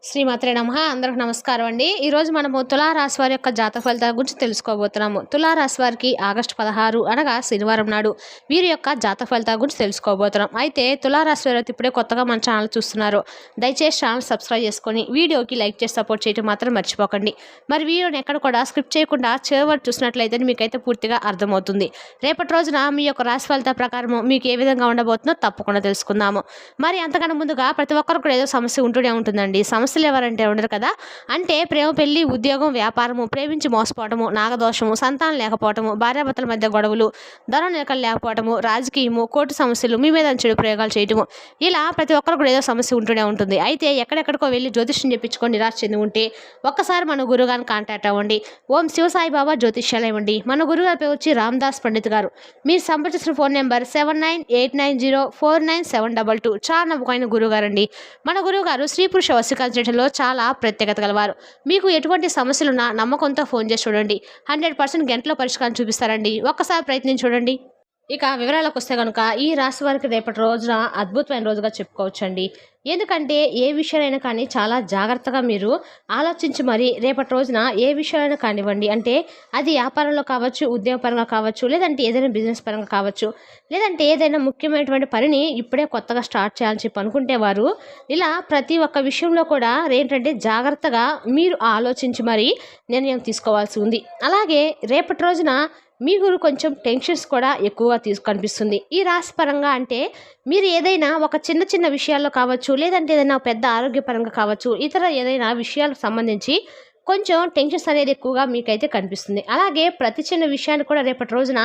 శ్రీమాత్రే నమః. అందరికి నమస్కారం అండి. ఈరోజు మనము తులారాశి వారి యొక్క జాతక ఫలితాల గురించి తెలుసుకోబోతున్నాము. తులారాశి వారికి ఆగస్టు 16 అనగా శనివారం నాడు వీరి యొక్క జాతక ఫలితాల గురించి తెలుసుకోబోతున్నాం. అయితే తులారాశి వారు ఇప్పుడే కొత్తగా మన ఛానల్ చూస్తున్నారు, దయచేసి ఛానల్ సబ్స్క్రైబ్ చేసుకొని వీడియోకి లైక్ చేసి సపోర్ట్ చేయడం మాత్రం మర్చిపోకండి. మరి వీడియోని ఎక్కడ కూడా స్క్రిప్ట్ చేయకుండా చివరి చూసినట్లయితే మీకైతే పూర్తిగా అర్థమవుతుంది. రేపటి రోజున మీ యొక్క రాశి ఫలితాల ప్రకారం మీకు ఏ విధంగా ఉండబోతుందో తప్పకుండా తెలుసుకుందాము. మరి అంతకన్నా ముందుగా ప్రతి ఒక్కరికి కూడా ఏదో సమస్య ఉంటూనే ఉంటుందండి. సమస్యలు ఎవరంటే ఉండరు కదా. అంటే ప్రేమ, పెళ్లి, ఉద్యోగం, వ్యాపారము, ప్రేమించి మోసపోవటము, నాగదోషము, సంతానం లేకపోవటము, భార్యాభర్తల మధ్య గొడవలు, ధన నిలకలు లేకపోవటము, రాజకీయము, కోర్టు సమస్యలు, మీ మీద చెడు ప్రయోగాలు చేయటము, ఇలా ప్రతి ఒక్కరు కూడా ఏదో సమస్య ఉంటూనే ఉంటుంది. అయితే ఎక్కడెక్కడికో వెళ్ళి జ్యోతిష్యం చెప్పించుకొని నిరాశ చెంది ఉంటే ఒక్కసారి మన గురుగారిని కాంటాక్ట్ అవ్వండి. ఓం శివసాయిబాబా జ్యోతిష్యాలయం అండి. మన గురుగారి పేరు వచ్చి రామదాస్ పండిత్ గారు. మీరు సంప్రదించిన ఫోన్ నెంబర్ 7989049722. చాలా నమ్మకమైన గురుగారు అండి. మన గురువుగారు స్త్రీ పురుష వశీకరణ చేయడంలో చాలా ప్రత్యేకత గలవారు. మీకు ఎటువంటి సమస్యలున్నా నమ్మకంతో ఫోన్ చేసి చూడండి, 100% గంటలో పరిష్కారం చూపిస్తారండి. ఒక్కసారి ప్రయత్నించి చూడండి. ఇక వివరాలకు వస్తే కనుక ఈ రాశి వారికి రేపటి రోజున అద్భుతమైన రోజుగా చెప్పుకోవచ్చండి. ఎందుకంటే ఏ విషయాలైనా కానీ చాలా జాగ్రత్తగా మీరు ఆలోచించి మరి రేపటి రోజున ఏ విషయాలైనా కానివ్వండి, అంటే అది వ్యాపారంలో కావచ్చు, ఉద్యోగపరంగా కావచ్చు, లేదంటే ఏదైనా బిజినెస్ పరంగా కావచ్చు, లేదంటే ఏదైనా ముఖ్యమైనటువంటి పనిని ఇప్పుడే కొత్తగా స్టార్ట్ చేయాలని చెప్పి అనుకుంటే వారు ఇలా ప్రతి ఒక్క విషయంలో కూడా ఏంటంటే జాగ్రత్తగా మీరు ఆలోచించి మరి నిర్ణయం తీసుకోవాల్సి ఉంది. అలాగే రేపటి రోజున మీకు కొంచెం టెన్షన్స్ కూడా ఎక్కువగా కనిపిస్తుంది ఈ రాశి పరంగా. అంటే మీరు ఏదైనా ఒక చిన్న చిన్న విషయాల్లో కావచ్చు, లేదంటే ఏదైనా పెద్ద ఆరోగ్యపరంగా కావచ్చు, ఇతర ఏదైనా విషయాలకు సంబంధించి కొంచెం టెన్షన్స్ అనేది ఎక్కువగా మీకైతే కనిపిస్తుంది. అలాగే ప్రతి చిన్న విషయాన్ని కూడా రేపటి రోజున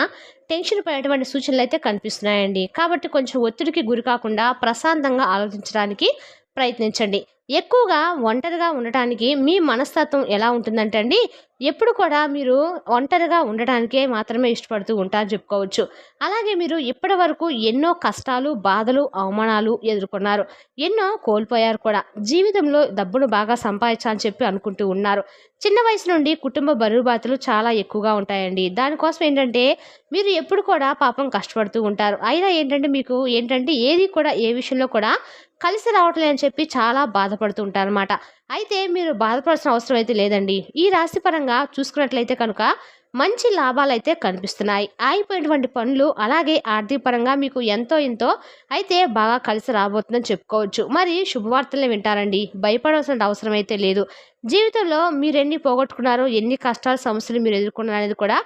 టెన్షన్ పడేటువంటి సూచనలు అయితే కనిపిస్తున్నాయండి. కాబట్టి కొంచెం ఒత్తిడికి గురి కాకుండా ప్రశాంతంగా ఆలోచించడానికి ప్రయత్నించండి. ఎక్కువగా ఒంటరిగా ఉండటానికి మీ మనస్తత్వం ఎలా ఉంటుందంటే అండి, ఎప్పుడు కూడా మీరు ఒంటరిగా ఉండటానికే మాత్రమే ఇష్టపడుతూ ఉంటారని చెప్పుకోవచ్చు. అలాగే మీరు ఇప్పటి వరకు ఎన్నో కష్టాలు, బాధలు, అవమానాలు ఎదుర్కొన్నారు, ఎన్నో కోల్పోయారు కూడా. జీవితంలో డబ్బును బాగా సంపాదించాలని చెప్పి అనుకుంటూ ఉన్నారు. చిన్న వయసు నుండి కుటుంబ బరువు బాధ్యతలు చాలా ఎక్కువగా ఉంటాయండి. దానికోసం ఏంటంటే మీరు ఎప్పుడు కూడా పాపం కష్టపడుతూ ఉంటారు. అయినా ఏంటంటే మీకు ఏంటంటే ఏది కూడా ఏ విషయంలో కూడా కలిసి రావట్లే అని చెప్పి చాలా బాధపడుతూ ఉంటారు అనమాట. అయితే మీరు బాధపడాల్సిన అవసరం అయితే లేదండి. ఈ రాశి పరంగా చూసుకున్నట్లయితే కనుక మంచి లాభాలు అయితే కనిపిస్తున్నాయి. ఆగిపోయినటువంటి పనులు అలాగే ఆర్థిక పరంగా మీకు ఎంతో అయితే బాగా కలిసి రాబోతుందని చెప్పుకోవచ్చు. మరి శుభవార్తలే వింటారండి, భయపడాల్సిన అవసరం అయితే లేదు. జీవితంలో మీరు ఎన్ని పోగొట్టుకున్నారో, ఎన్ని కష్టాలు, సమస్యలు మీరు ఎదుర్కొన్నారు అనేది కూడా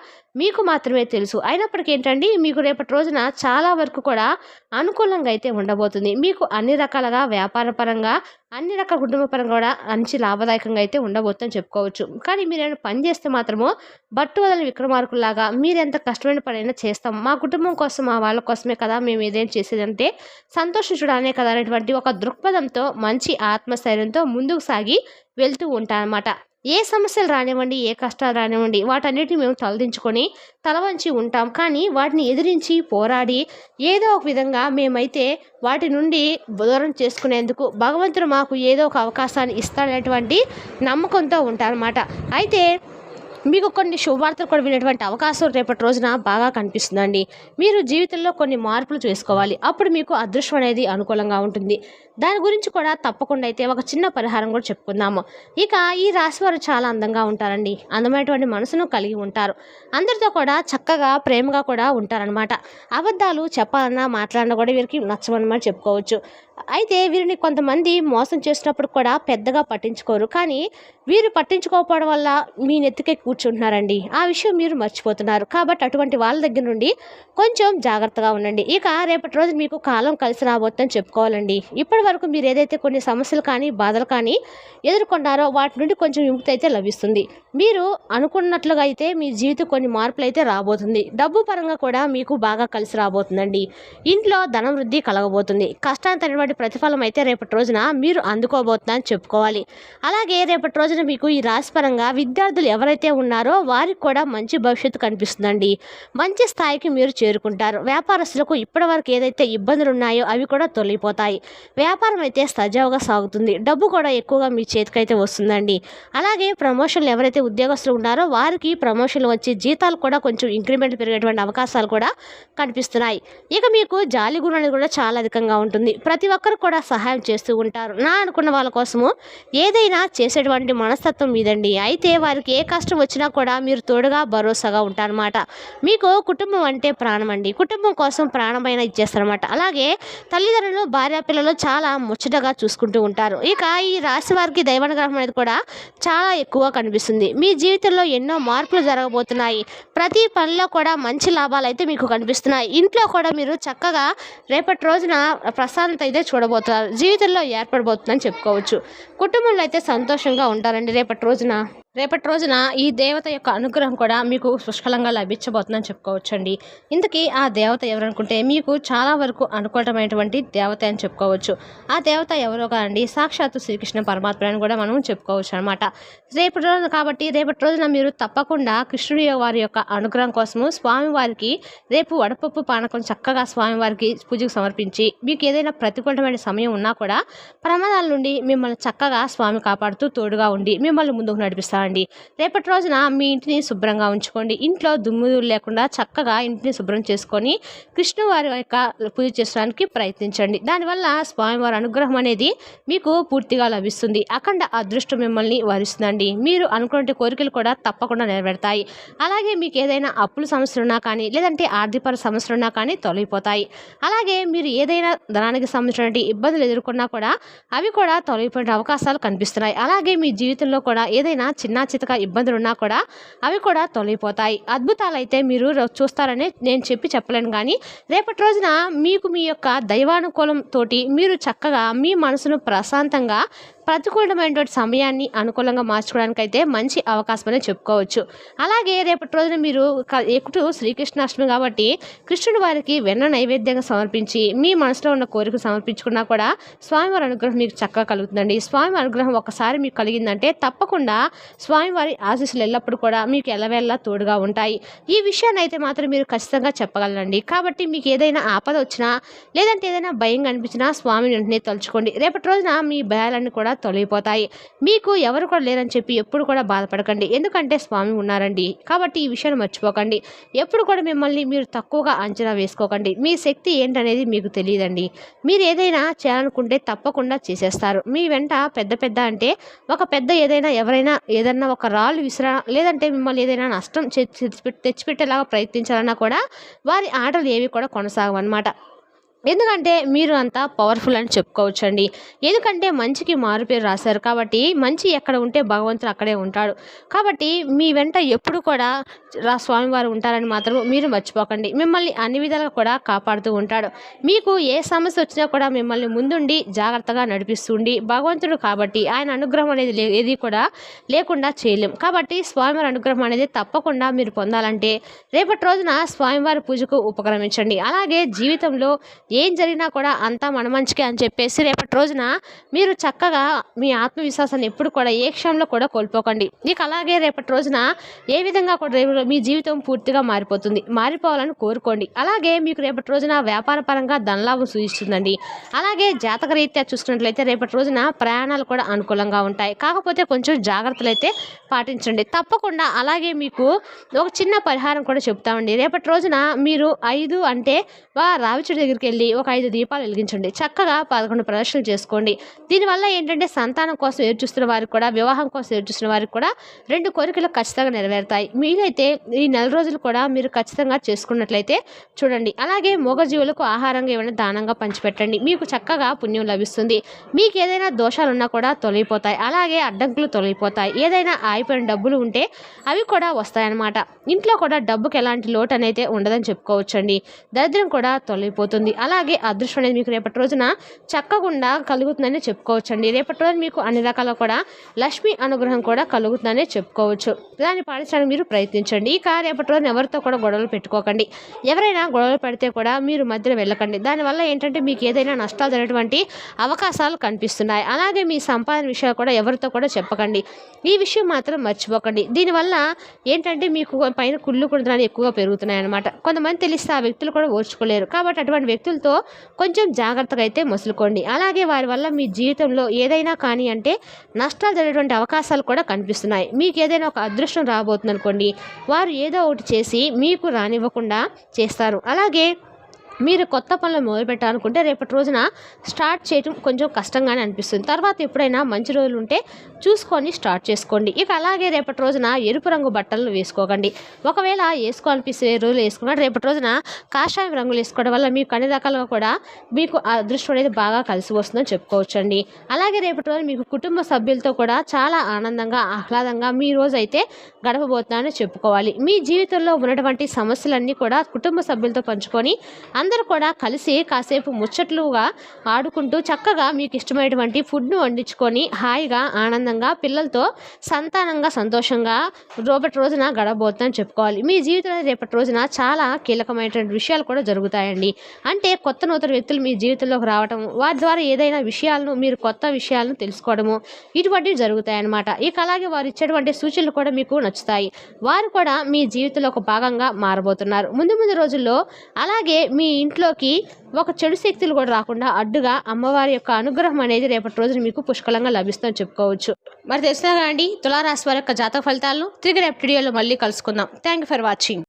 మీకు మాత్రమే తెలుసు. అయినప్పటికీ ఏంటండి మీకు రేపటి రోజున చాలా వరకు కూడా అనుకూలంగా అయితే ఉండబోతుంది. మీకు అన్ని రకాలుగా వ్యాపార పరంగా, అన్ని రకాల కుటుంబ పరంగా కూడా మంచి లాభదాయకంగా అయితే ఉండబోతుందని చెప్పుకోవచ్చు. కానీ మీరు ఏమైనా పని చేస్తే మాత్రము బట్టు వదలని విక్రమార్కుల్లాగా మీరు ఎంత కష్టమైన పనైనా చేస్తాం, మా కుటుంబం కోసం, మా వాళ్ళ కోసమే కదా మేము ఏదైనా చేసేదంటే సంతోషించడానే కదా అనేటువంటి ఒక దృక్పథంతో, మంచి ఆత్మస్థైర్యంతో ముందుకు సాగి వెళ్తూ ఉంటానన్నమాట. ఏ సమస్యలు రానివ్వండి, ఏ కష్టాలు రానివ్వండి, వాటన్నిటిని మేము తలదించుకొని తలవంచి ఉంటాం. కానీ వాటిని ఎదిరించి పోరాడి ఏదో ఒక విధంగా మేమైతే వాటి నుండి దూరం చేసుకునేందుకు భగవంతుడు మాకు ఏదో ఒక అవకాశాన్ని ఇస్తాడనేటువంటి నమ్మకంతో ఉంటారన్నమాట. అయితే మీకు కొన్ని శుభవార్తలు కూడా వినేటువంటి అవకాశం రేపటి రోజున బాగా కనిపిస్తుందండి. మీరు జీవితంలో కొన్ని మార్పులు చేసుకోవాలి, అప్పుడు మీకు అదృష్టం అనేది అనుకూలంగా ఉంటుంది. దాని గురించి కూడా తప్పకుండా అయితే ఒక చిన్న పరిహారం కూడా చెప్పుకుందాము. ఇక ఈ రాశి వారు చాలా అందంగా ఉంటారండి, అందమైనటువంటి మనసును కలిగి ఉంటారు, అందరితో కూడా చక్కగా ప్రేమగా కూడా ఉంటారనమాట. అబద్ధాలు చెప్పాలన్నా మాట్లాడినా కూడా వీరికి నచ్చమన్నమాట చెప్పుకోవచ్చు. అయితే వీరిని కొంతమంది మోసం చేసినప్పుడు కూడా పెద్దగా పట్టించుకోరు, కానీ వీరు పట్టించుకోకపోవడం వల్ల మీ నెత్తికే కూర్చుంటున్నారండి. ఆ విషయం మీరు మర్చిపోతున్నారు. కాబట్టి అటువంటి వాళ్ళ దగ్గర నుండి కొంచెం జాగ్రత్తగా ఉండండి. ఇక రేపటి రోజు మీకు కాలం కలిసి రాబోతుందని చెప్పుకోవాలండి. ఇప్పటి వరకు మీరు ఏదైతే కొన్ని సమస్యలు కానీ, బాధలు కానీ ఎదుర్కొన్నారో వాటి నుండి కొంచెం విముక్తి అయితే లభిస్తుంది. మీరు అనుకున్నట్లుగా అయితే మీ జీవితం కొన్ని మార్పులు అయితే రాబోతుంది. డబ్బు పరంగా కూడా మీకు బాగా కలిసి రాబోతుందండి. ఇంట్లో ధనం వృద్ధి కలగబోతుంది. కష్టానికి ప్రతిఫలం అయితే రేపటి రోజున మీరు అందుకోబోతుందని చెప్పుకోవాలి. అలాగే రేపటి రోజున మీకు ఈ రాశి పరంగా విద్యార్థులు ఎవరైతే ఉన్నారో వారికి కూడా మంచి భవిష్యత్తు కనిపిస్తుందండి. మంచి స్థాయికి మీరు చేరుకుంటారు. వ్యాపారస్తులకు ఇప్పటి వరకు ఏదైతే ఇబ్బందులు ఉన్నాయో అవి కూడా తొలగిపోతాయి. వ్యాపార వ్యాపారం అయితే సజావుగా సాగుతుంది. డబ్బు కూడా ఎక్కువగా మీ చేతికైతే వస్తుందండి. అలాగే ప్రమోషన్లు ఎవరైతే ఉద్యోగస్తులు ఉన్నారో వారికి ప్రమోషన్లు వచ్చి జీతాలు కూడా కొంచెం ఇంక్రిమెంట్ పెరిగేటువంటి అవకాశాలు కూడా కనిపిస్తున్నాయి. ఇక మీకు జాలి గుణం అనేది కూడా చాలా అధికంగా ఉంటుంది. ప్రతి ఒక్కరు కూడా సహాయం చేస్తూ ఉంటారు. నా అనుకున్న వాళ్ళ కోసము ఏదైనా చేసేటువంటి మనస్తత్వం మీదండి. అయితే వారికి ఏ కష్టం వచ్చినా కూడా మీరు తోడుగా భరోసాగా ఉంటారన్నమాట. మీకు కుటుంబం అంటే ప్రాణం అండి. కుటుంబం కోసం ప్రాణమైన ఇచ్చేస్తారన్నమాట. అలాగే తల్లిదండ్రులు భార్య పిల్లలు చాలా ముచ్చటగా చూసుకుంటూ ఉంటారు. ఇక ఈ రాశి వారికి దైవానుగ్రహం అనేది కూడా చాలా ఎక్కువగా కనిపిస్తుంది. మీ జీవితంలో ఎన్నో మార్పులు జరగబోతున్నాయి. ప్రతి పనిలో కూడా మంచి లాభాలు అయితే మీకు కనిపిస్తున్నాయి. ఇంట్లో కూడా మీరు చక్కగా రేపటి రోజున ప్రశాంతత అయితే చూడబోతున్నారు. జీవితంలో ఏర్పడబోతుందని చెప్పుకోవచ్చు. కుటుంబంలో అయితే సంతోషంగా ఉంటారండి రేపటి రోజున ఈ దేవత యొక్క అనుగ్రహం కూడా మీకు పుష్కలంగా లభించబోతుందని చెప్పుకోవచ్చండి. ఇంతకీ ఆ దేవత ఎవరనుకుంటే మీకు చాలా వరకు అనుకూలమైనటువంటి దేవత అని చెప్పుకోవచ్చు. ఆ దేవత ఎవరో కాదండి, సాక్షాత్తు శ్రీకృష్ణ పరమాత్మ అని కూడా మనం చెప్పుకోవచ్చు అనమాట. రేపటి రోజున మీరు తప్పకుండా కృష్ణుడి వారి యొక్క అనుగ్రహం కోసము స్వామివారికి రేపు వడపప్పు పానకం చక్కగా స్వామివారికి పూజకు సమర్పించి మీకు ఏదైనా ప్రతికూలమైన సమయం ఉన్నా కూడా ప్రమాదాల నుండి మిమ్మల్ని చక్కగా స్వామి కాపాడుతూ తోడుగా ఉండి మిమ్మల్ని ముందుకు నడిపిస్తారండి. రేపటి రోజున మీ ఇంటిని శుభ్రంగా ఉంచుకోండి. ఇంట్లో దుమ్ములు లేకుండా చక్కగా ఇంటిని శుభ్రం చేసుకొని కృష్ణువారి యొక్క పూజ చేసుకోవడానికి ప్రయత్నించండి. దానివల్ల స్వామివారి అనుగ్రహం అనేది మీకు పూర్తిగా లభిస్తుంది. అఖండ అదృష్టం మిమ్మల్ని వరిస్తుందండి. మీరు అనుకున్న కోరికలు కూడా తప్పకుండా నెరవేరుతాయి. అలాగే మీకు ఏదైనా అప్పుల సమస్యలు ఉన్నా కానీ లేదంటే ఆర్థిక సమస్యలు ఉన్నా కానీ తొలగిపోతాయి. అలాగే మీరు ఏదైనా ధనానికి సంబంధించినటువంటి ఇబ్బందులు ఎదుర్కొన్నా కూడా అవి కూడా తొలగిపోయే అవకాశాలు కనిపిస్తున్నాయి. అలాగే మీ జీవితంలో కూడా ఏదైనా చిన్న చితక ఇబ్బందులు ఉన్నా కూడా అవి కూడా తొలగిపోతాయి. అద్భుతాలు అయితే మీరు చూస్తారని నేను చెప్పలేను. కానీ రేపటి రోజున మీకు మీ యొక్క దైవానుకూలం తోటి మీరు చక్కగా మీ మనసును ప్రశాంతంగా ప్రతికూలమైనటువంటి సమయాన్ని అనుకూలంగా మార్చుకోవడానికి అయితే మంచి అవకాశం అని చెప్పుకోవచ్చు. అలాగే రేపటి రోజున మీరు ఎక్కువ శ్రీకృష్ణాష్టమి కాబట్టి కృష్ణుడి వారికి వెన్న నైవేద్యంగా సమర్పించి మీ మనసులో ఉన్న కోరిక సమర్పించుకున్నా కూడా స్వామివారి అనుగ్రహం మీకు చక్కగా కలుగుతుందండి. స్వామి అనుగ్రహం ఒకసారి మీకు కలిగిందంటే తప్పకుండా స్వామివారి ఆశీస్సులు ఎల్లప్పుడూ కూడా మీకు ఎల్లవేళ్ళ తోడుగా ఉంటాయి. ఈ విషయాన్ని అయితే మాత్రం మీరు ఖచ్చితంగా చెప్పగలరండి. కాబట్టి మీకు ఏదైనా ఆపద వచ్చినా లేదంటే ఏదైనా భయం కనిపించినా స్వామిని వెంటనే తలుచుకోండి. రేపటి రోజున మీ భయాలన్నీ కూడా తొలగిపోతాయి. మీకు ఎవరు కూడా లేరని చెప్పి ఎప్పుడు కూడా బాధపడకండి. ఎందుకంటే స్వామి ఉన్నారండి. కాబట్టి ఈ విషయాన్ని మర్చిపోకండి. ఎప్పుడు కూడా మిమ్మల్ని మీరు తక్కువగా అంచనా వేసుకోకండి. మీ శక్తి ఏంటనేది మీకు తెలియదండి. మీరు ఏదైనా చేయాలనుకుంటే తప్పకుండా చేసేస్తారు. మీ వెంట పెద్ద అంటే ఒక పెద్ద ఎవరైనా ఏదన్నా ఒక రాళ్ళు విసిరా లేదంటే మిమ్మల్ని ఏదైనా నష్టం తెచ్చిపెట్టేలాగా ప్రయత్నించాలన్నా కూడా వారి ఆటలు ఏవి కూడా కొనసాగవన్నమాట. ఎందుకంటే మీరు అంతా పవర్ఫుల్ అని చెప్పుకోవచ్చండి. ఎందుకంటే మంచికి మారుపేరు రాశారు కాబట్టి మంచి ఎక్కడ ఉంటే భగవంతుడు అక్కడే ఉంటాడు. కాబట్టి మీ వెంట ఎప్పుడు కూడా స్వామివారు ఉంటారని మాత్రం మీరు మర్చిపోకండి. మిమ్మల్ని అన్ని విధాలుగా కూడా కాపాడుతూ ఉంటాడు. మీకు ఏ సమస్య వచ్చినా కూడా మిమ్మల్ని ముందుండి జాగ్రత్తగా నడిపిస్తుండి భగవంతుడు కాబట్టి ఆయన అనుగ్రహం అనేది ఏది కూడా లేకుండా చేయలేం. కాబట్టి స్వామివారి అనుగ్రహం అనేది తప్పకుండా మీరు పొందాలంటే రేపటి రోజున స్వామివారి పూజకు ఉపక్రమించండి. అలాగే జీవితంలో ఏం జరిగినా కూడా అంతా మన మంచికే అని చెప్పేసి రేపటి రోజున మీరు చక్కగా మీ ఆత్మవిశ్వాసాన్ని ఎప్పుడు కూడా ఏ క్షణంలో కూడా కోల్పోకండి. ఇక అలాగే రేపటి రోజున ఏ విధంగా కూడా మీ జీవితం పూర్తిగా మారిపోవాలని కోరుకోండి. అలాగే మీకు రేపటి రోజున వ్యాపార పరంగా ధనలాభం సూచిస్తుందండి. అలాగే జాతక రీత్యా చూసుకున్నట్లయితే రేపటి రోజున ప్రయాణాలు కూడా అనుకూలంగా ఉంటాయి. కాకపోతే కొంచెం జాగ్రత్తలు అయితే పాటించండి తప్పకుండా. అలాగే మీకు ఒక చిన్న పరిహారం కూడా చెప్తామండి. రేపటి రోజున మీరు 5 అంటే రావిచెట్టు దగ్గరికి వెళ్ళి ఒక 5 దీపాలు వెలిగించండి. చక్కగా 11 ప్రదర్శనలు చేసుకోండి. దీనివల్ల ఏంటంటే సంతానం కోసం ఎదురు చూస్తున్న వారికి కూడా వివాహం కోసం ఎదురు చూస్తున్న వారికి కూడా 2 కోరికలు ఖచ్చితంగా నెరవేరుతాయి. మీరైతే ఈ నెల రోజులు కూడా మీరు ఖచ్చితంగా చేసుకున్నట్లయితే చూడండి. అలాగే మూగజీవులకు ఆహారంగా ఏమైనా దానంగా పంచిపెట్టండి. మీకు చక్కగా పుణ్యం లభిస్తుంది. మీకు ఏదైనా దోషాలు ఉన్నా కూడా తొలగిపోతాయి. అలాగే అడ్డంకులు తొలగిపోతాయి. ఏదైనా ఆగిపోయిన డబ్బులు ఉంటే అవి కూడా వస్తాయన్నమాట. ఇంట్లో కూడా డబ్బుకి ఎలాంటి లోటు అనేది ఉండదని చెప్పుకోవచ్చండి. దరిద్రం కూడా తొలగిపోతుంది. అలాగే అదృష్టం అనేది మీకు రేపటి రోజున చక్కకుండా కలుగుతుందని చెప్పుకోవచ్చండి. రేపటి రోజున మీకు అన్ని రకాల కూడా లక్ష్మి అనుగ్రహం కూడా కలుగుతుందని చెప్పుకోవచ్చు. దాన్ని పాటించడానికి మీరు ప్రయత్నించండి. ఇక రేపటి రోజున ఎవరితో కూడా గొడవలు పెట్టుకోకండి. ఎవరైనా గొడవలు పెడితే కూడా మీరు మధ్యలో వెళ్ళకండి. దానివల్ల ఏంటంటే మీకు ఏదైనా నష్టాలు జరిగేటువంటి అవకాశాలు కనిపిస్తున్నాయి. అలాగే మీ సంపాదన విషయాలు కూడా ఎవరితో కూడా చెప్పకండి. ఈ విషయం మాత్రం మర్చిపోకండి. దీనివల్ల ఏంటంటే మీకు పైన కుళ్ళు కుడుదనాలు ఎక్కువగా పెరుగుతున్నాయి అన్నమాట. కొంతమంది తెలిస్తే ఆ వ్యక్తులు కూడా ఓర్చుకోలేరు. కాబట్టి అటువంటి వ్యక్తులతో పిల్లలతో కొంచెం జాగ్రత్తగా అయితే మసులుకోండి. అలాగే వారి వల్ల మీ జీవితంలో ఏదైనా కానీ అంటే నష్టాలు జరిగేటువంటి అవకాశాలు కూడా కనిపిస్తున్నాయి. మీకు ఏదైనా ఒక అదృష్టం రాబోతుంది అనుకోండి, వారు ఏదో ఒకటి చేసి మీకు రానివ్వకుండా చేస్తారు. అలాగే మీరు కొత్త పనులు మొదలుపెట్టాలనుకుంటే రేపటి రోజున స్టార్ట్ చేయడం కొంచెం కష్టంగానే అనిపిస్తుంది. తర్వాత ఎప్పుడైనా మంచి రోజులు ఉంటే చూసుకొని స్టార్ట్ చేసుకోండి. ఇక అలాగే రేపటి రోజున ఎరుపు రంగు బట్టలను వేసుకోకండి. ఒకవేళ వేసుకోవాలనిపిస్తే రోజులు వేసుకోండి. రేపటి రోజున కాషాయం రంగులు వేసుకోవడం వల్ల మీకు అన్ని రకాలుగా కూడా మీకు ఆ అదృష్టం అనేది బాగా కలిసి వస్తుందని చెప్పుకోవచ్చండి. అలాగే రేపటి రోజు మీకు కుటుంబ సభ్యులతో కూడా చాలా ఆనందంగా ఆహ్లాదంగా మీ రోజు అయితే గడపబోతున్నారని చెప్పుకోవాలి. మీ జీవితంలో ఉన్నటువంటి సమస్యలన్నీ కూడా కుటుంబ సభ్యులతో పంచుకొని అందరూ కూడా కలిసి కాసేపు ముచ్చట్లుగా ఆడుకుంటూ చక్కగా మీకు ఇష్టమైనటువంటి ఫుడ్ను వండించుకొని హాయిగా ఆనందంగా పిల్లలతో సంతానంగా సంతోషంగా రేపటి రోజున గడబోతుందని చెప్పుకోవాలి. మీ జీవితంలో రేపటి రోజున చాలా కీలకమైనటువంటి విషయాలు కూడా జరుగుతాయండి. అంటే కొత్త నూతన వ్యక్తులు మీ జీవితంలోకి రావటం, వారి ద్వారా ఏదైనా విషయాలను మీరు కొత్త విషయాలను తెలుసుకోవడము ఇటువంటివి జరుగుతాయన్నమాట. ఇక అలాగే వారు ఇచ్చేటువంటి సూచనలు కూడా మీకు నచ్చుతాయి. వారు కూడా మీ జీవితంలో ఒక భాగంగా మారబోతున్నారు ముందు ముందు రోజుల్లో. అలాగే మీ ఇంట్లోకి ఒక చెడు శక్తులు కూడా రాకుండా అడ్డుగా అమ్మవారి యొక్క అనుగ్రహం అనేది రేపటి రోజున మీకు పుష్కలంగా లభిస్తుందని చెప్పుకోవచ్చు. మరి తెలిసినా అండి తులారాశి వారి యొక్క జాతక ఫలితాలను తిరిగి రేపటి వీడియోలో మళ్ళీ కలుసుకుందాం. Thank you for watching.